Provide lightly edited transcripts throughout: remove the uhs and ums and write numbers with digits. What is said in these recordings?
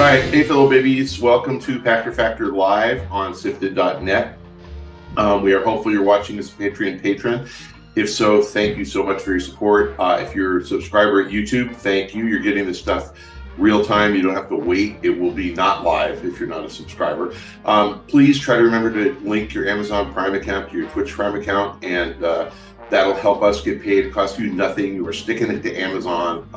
All right, hey fellow babies, welcome to Pachter Factor live on SIFTD.net. We are hopefully you're watching as a Patreon patron. If so, thank you so much for your support. If you're a subscriber at YouTube, thank you. You're getting this stuff real time. You don't have to wait. It will be not live if you're not a subscriber. Please try to remember to link your Amazon Prime account to your Twitch Prime account, and that'll help us get paid. It costs you nothing. You are sticking it to Amazon.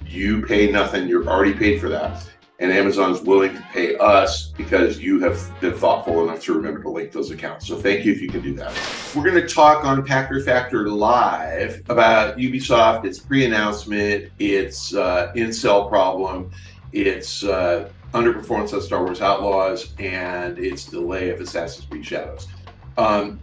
You pay nothing. You're already paid for that. And Amazon is willing to pay us because you have been thoughtful enough to remember to link those accounts. So thank you if you can do that. We're going to talk on Pachter Factor Live about Ubisoft, its pre-announcement, its incel problem, its underperformance on Star Wars Outlaws, and its delay of Assassin's Creed Shadows.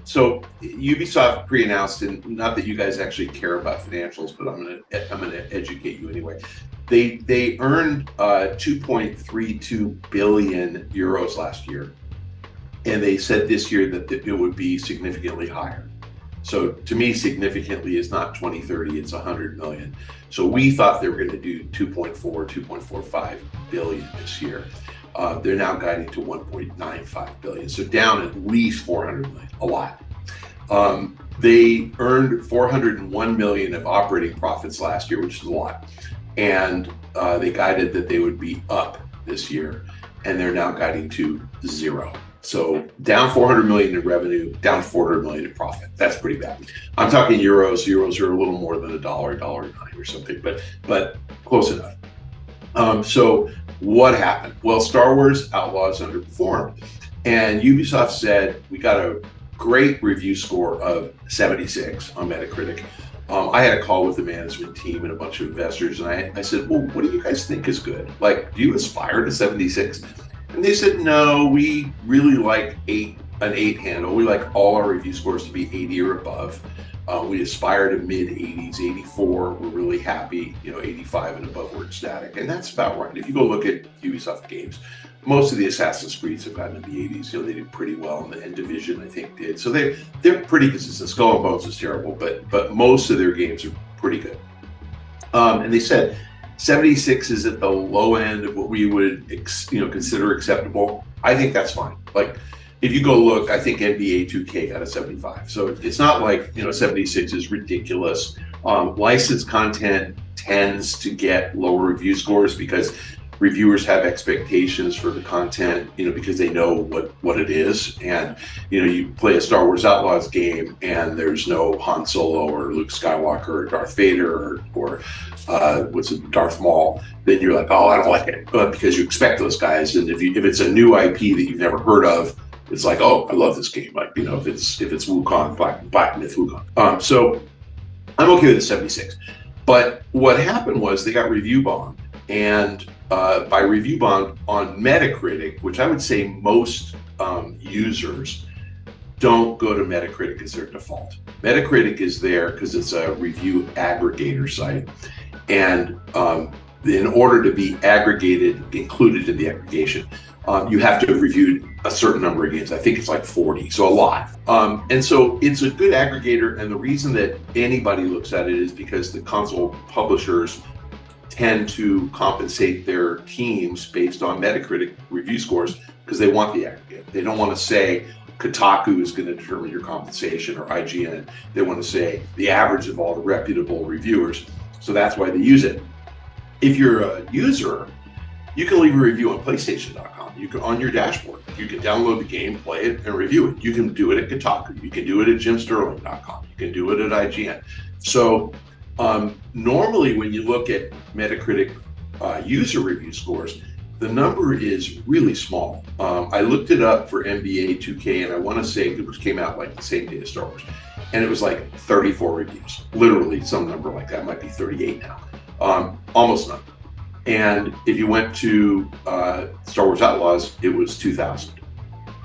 So Ubisoft pre-announced, and not that you guys actually care about financials, but I'm gonna educate you anyway. They earned 2.32 billion euros last year, and they said this year that it would be significantly higher. So to me, significantly is not 20, 30, it's 100 million. So we thought they were going to do 2.45 billion this year. They're now guiding to 1.95 billion, so down at least 400 million, a lot. They earned 401 million of operating profits last year, which is a lot. And they guided that they would be up this year, and they're now guiding to 0. So down 400 million in revenue, down 400 million in profit. That's pretty bad. I'm talking euros. Euros are a little more than $1.09 or something, but close enough. So what happened? Well, Star Wars Outlaws underperformed, and Ubisoft said we got a great review score of 76 on Metacritic. I had a call with the management team and a bunch of investors, and I said, well, what do you guys think is good? Like, do you aspire to 76? And they said, no, we really like an 8 handle. We like all our review scores to be 80 or above. We aspire to mid 80s, 84. We're really happy, 85 and above, we're ecstatic. And that's about right. If you go look at Ubisoft games, most of the Assassin's Creeds have gotten in the 80s. They did pretty well, and Division, I think, did. So they're pretty consistent. Skull and Bones is terrible, but most of their games are pretty good. And they said 76 is at the low end of what we would consider acceptable. I think that's fine. Like, if you go look, I think NBA 2K got a 75. So it's not like 76 is ridiculous. Licensed content tends to get lower review scores because reviewers have expectations for the content, because they know what it is. And, you play a Star Wars Outlaws game and there's no Han Solo or Luke Skywalker or Darth Vader or Darth Maul, then you're like, oh, I don't like it. But because you expect those guys. And if it's a new IP that you've never heard of, it's like, oh, I love this game. Like, if it's Wukong, Black Myth Wukong. So I'm okay with the 76. But what happened was they got review bombed. And by review bombed on Metacritic, which I would say most users don't go to Metacritic as their default. Metacritic is there because it's a review aggregator site. And in order to be included in the aggregation, you have to have reviewed a certain number of games. I think it's like 40, so a lot. And so it's a good aggregator, and the reason that anybody looks at it is because the console publishers tend to compensate their teams based on Metacritic review scores because they want the aggregate. They don't want to say Kotaku is going to determine your compensation or IGN. They want to say the average of all the reputable reviewers. So that's why they use it. If you're a user, you can leave a review on PlayStation.com. You can on your dashboard. You can download the game, play it, and review it. You can do it at Kotaku. You can do it at JimSterling.com. You can do it at IGN. So normally when you look at Metacritic user review scores, the number is really small. I looked it up for NBA 2K, and I want to say it came out like the same day as Star Wars, and it was like 34 reviews, literally some number like that. It might be 38 now, almost none. And if you went to Star Wars Outlaws, it was 2,000.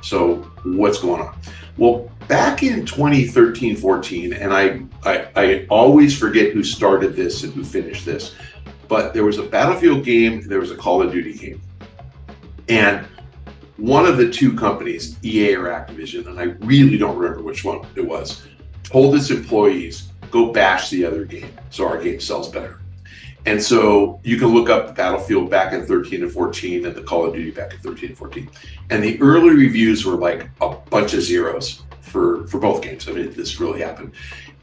So what's going on? Well, back in 2013-14, and I always forget who started this and who finished this, but there was a Battlefield game, there was a Call of Duty game. And one of the two companies, EA or Activision, and I really don't remember which one it was, told its employees, go bash the other game so our game sells better. And so you can look up the Battlefield back in 13 and 14 and the Call of Duty back in 13 and 14. And the early reviews were like a bunch of zeros for both games. I mean, this really happened.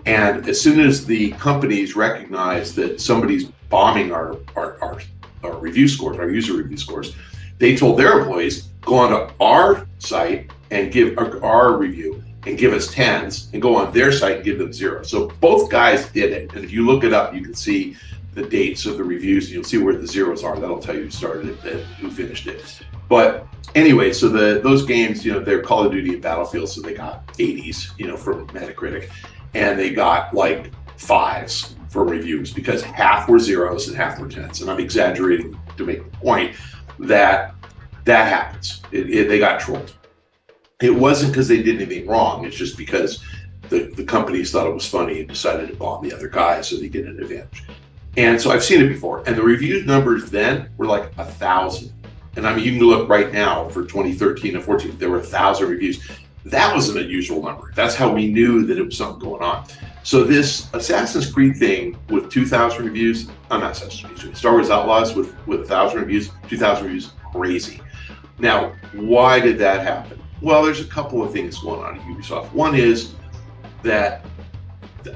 And as soon as the companies recognized that somebody's bombing our review scores, our user review scores, they told their employees, go onto our site and give our review and give us 10s, and go on their site and give them 0s. So both guys did it. And if you look it up, you can see the dates of the reviews. You'll see where the 0s are. That'll tell you who started it and who finished it. But anyway, so those games, they're Call of Duty and Battlefield, so they got 80s, from Metacritic, and they got like 5s for reviews because half were 0s and half were 10s. And I'm exaggerating to make the point that happens. They got trolled. It wasn't because they did anything wrong. It's just because the companies thought it was funny and decided to bomb the other guy so they get an advantage. And so I've seen it before. And the review numbers then were like 1,000. And I mean, you can look right now for 2013 and 14, there were 1,000 reviews. That was an unusual number. That's how we knew that it was something going on. So this Assassin's Creed thing with 2,000 reviews, I'm not Assassin's Creed, Star Wars Outlaws with 1,000 reviews, 2,000 reviews, crazy. Now, why did that happen? Well, there's a couple of things going on at Ubisoft. One is that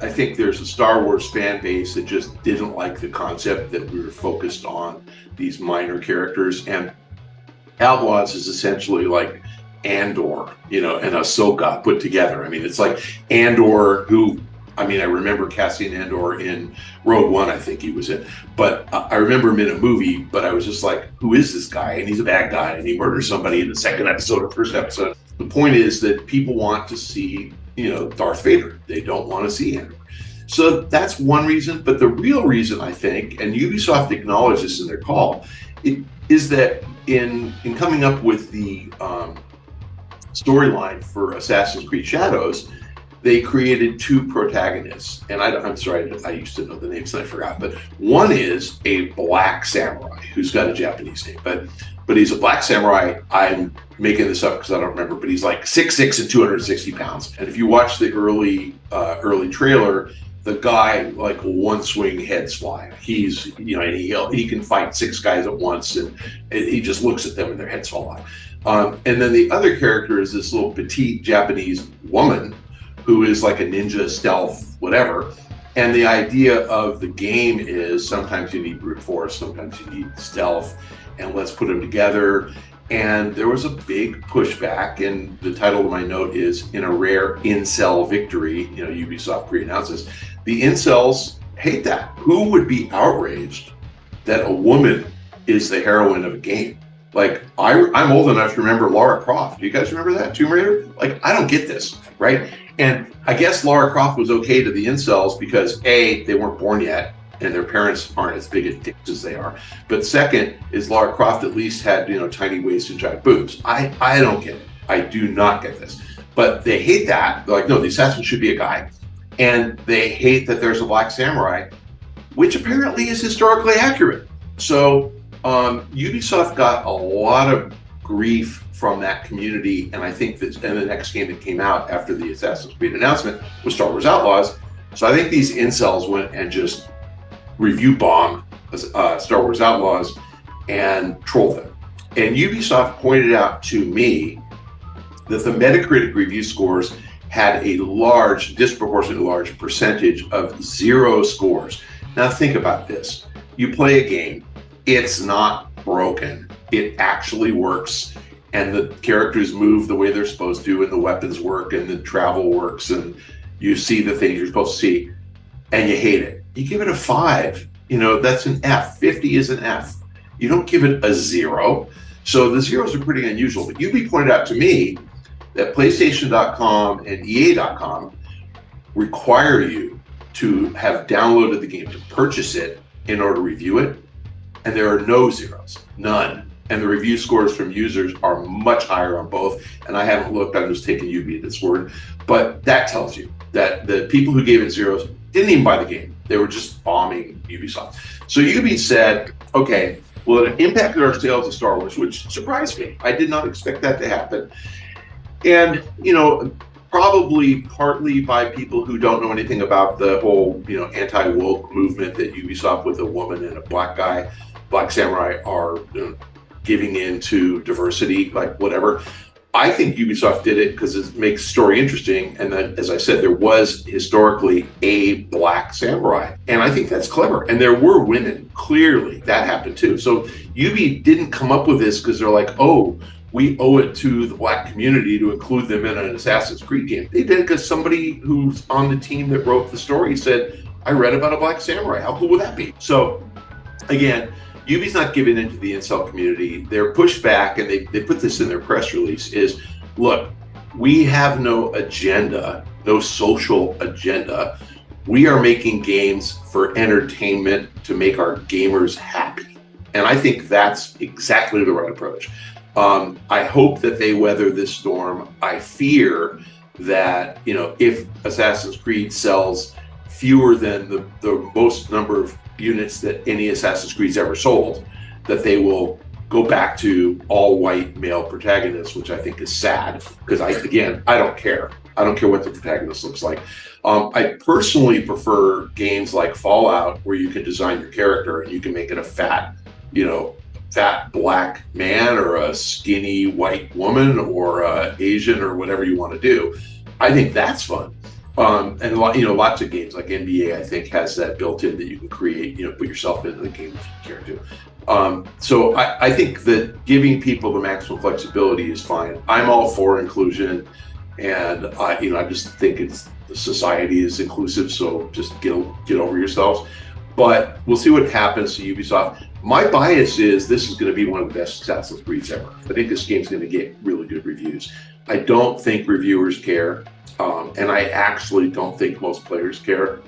I think there's a Star Wars fan base that just didn't like the concept that we were focused on these minor characters. And Outlaws is essentially like Andor, and Ahsoka put together. I mean, it's like Andor, I remember Cassian Andor in Rogue One, I think he was in. But I remember him in a movie, but I was just like, who is this guy? And he's a bad guy, and he murders somebody in the second episode or first episode. The point is that people want to see, Darth Vader. They don't want to see Andor. So that's one reason. But the real reason, I think, and Ubisoft acknowledged this in their call, is that in coming up with the storyline for Assassin's Creed Shadows, they created 2 protagonists. And I'm sorry, I used to know the names and I forgot. But one is a black samurai who's got a Japanese name. But he's a black samurai. I'm making this up because I don't remember. But he's like 6'6" and 260 pounds. And if you watch the early trailer, the guy, like one swing heads fly. He's, and he can fight 6 guys at once. And he just looks at them and their heads fall off. And then the other character is this little petite Japanese woman who is like a ninja stealth, whatever. And the idea of the game is sometimes you need brute force, sometimes you need stealth, and let's put them together. And there was a big pushback, and the title of my note is In a Rare Incel Victory, Ubisoft pre-announced this. The incels hate that. Who would be outraged that a woman is the heroine of a game? Like, I'm old enough to remember Lara Croft. Do you guys remember that? Tomb Raider? Like, I don't get this, right? And I guess Lara Croft was okay to the incels because A, they weren't born yet, and their parents aren't as big at dicks as they are. But second is Lara Croft at least had, tiny waist and giant boobs. I don't get it. I do not get this. But they hate that. They're like, no, the assassin should be a guy. And they hate that there's a black samurai, which apparently is historically accurate. So Ubisoft got a lot of grief from that community, and I think that the next game that came out after the Assassin's Creed announcement was Star Wars Outlaws. So I think these incels went and just review bombed Star Wars Outlaws and trolled them. And Ubisoft pointed out to me that the Metacritic review scores had a disproportionately large percentage of 0 scores. Now think about this. You play a game, it's not broken. It actually works. And the characters move the way they're supposed to, and the weapons work, and the travel works, and you see the things you're supposed to see, and you hate it. You give it a 5. That's an F. 50 is an F. You don't give it a 0. So the zeros are pretty unusual. But Ubi pointed out to me that PlayStation.com and EA.com require you to have downloaded the game, to purchase it in order to review it. And there are no zeros, none. And the review scores from users are much higher on both. And I haven't looked, I'm just taking Ubi at its word. But that tells you that the people who gave it zeros didn't even buy the game. They were just bombing Ubisoft. So Ubi said, okay, well, it impacted our sales of Star Wars, which surprised me. I did not expect that to happen. And, probably partly by people who don't know anything about the whole, anti-woke movement that Ubisoft Ubisoft with a woman and a black guy, black samurai, are giving in to diversity, like whatever. I think Ubisoft did it because it makes story interesting. And then, as I said, there was historically a black samurai. And I think that's clever. And there were women, clearly. That happened too. So Ubi didn't come up with this because they're like, oh, we owe it to the black community to include them in an Assassin's Creed game. They did it because somebody who's on the team that wrote the story said, I read about a black samurai. How cool would that be? So again, Ubi's not giving into the incel community. Their pushback, and they put this in their press release, is, look, we have no agenda, no social agenda. We are making games for entertainment to make our gamers happy. And I think that's exactly the right approach. I hope that they weather this storm. I fear that, if Assassin's Creed sells fewer than the most number of units that any Assassin's Creed's ever sold, that they will go back to all white male protagonists, which I think is sad, because I don't care. I don't care what the protagonist looks like. I personally prefer games like Fallout, where you can design your character and you can make it a fat black man or a skinny white woman or Asian or whatever you want to do. I think that's fun. And lots of games like NBA, I think, has that built in that you can create, put yourself into the game if you care to. So I think that giving people the maximum flexibility is fine. I'm all for inclusion, and I just think society is inclusive. So just get over yourselves. But we'll see what happens to Ubisoft. My bias is this is going to be one of the best Assassin's Creeds ever. I think this game's going to get really good reviews. I don't think reviewers care. And I actually don't think most players care.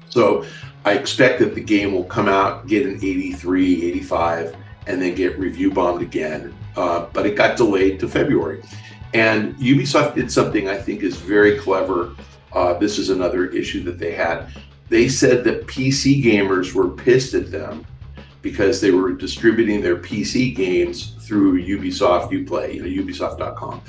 So I expect that the game will come out, get an 83, 85, and then get review bombed again. But it got delayed to February. And Ubisoft did something I think is very clever. This is another issue that they had. They said that PC gamers were pissed at them because they were distributing their PC games through Ubisoft Uplay, Ubisoft.com,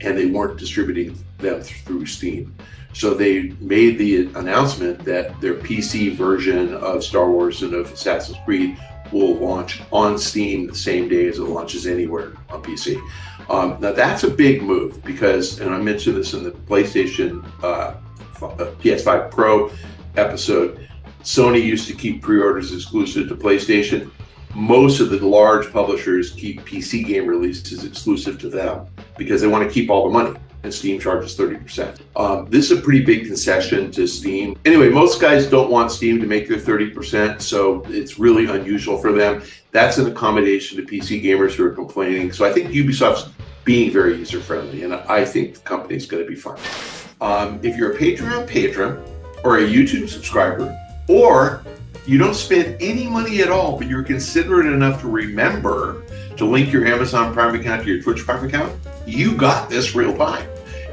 and they weren't distributing them through Steam. So they made the announcement that their PC version of Star Wars and of Assassin's Creed will launch on Steam the same day as it launches anywhere on PC. Now that's a big move because, and I mentioned this in the PlayStation PS5 Pro episode, Sony used to keep pre-orders exclusive to PlayStation. Most of the large publishers keep PC game releases exclusive to them because they want to keep all the money, and Steam charges 30%. This is a pretty big concession to Steam. Anyway, most guys don't want Steam to make their 30%, so it's really unusual for them. That's an accommodation to PC gamers who are complaining. So I think Ubisoft's being very user-friendly, and I think the company's going to be fine. If you're a Patreon patron or a YouTube subscriber, or you don't spend any money at all, but you're considerate enough to remember to link your Amazon Prime account to your Twitch Prime account, you got this real time.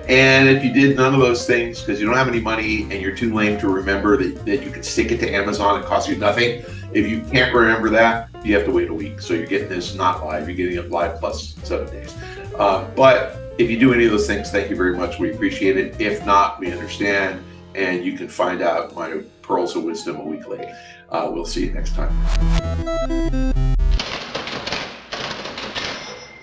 And if you did none of those things because you don't have any money and you're too lame to remember that you can stick it to Amazon, it costs you nothing. If you can't remember that, you have to wait a week. So you're getting this not live, you're getting it live plus 7 days. But if you do any of those things, thank you very much. We appreciate it. If not, we understand. And you can find out my pearls of wisdom a week late. We'll see you next time.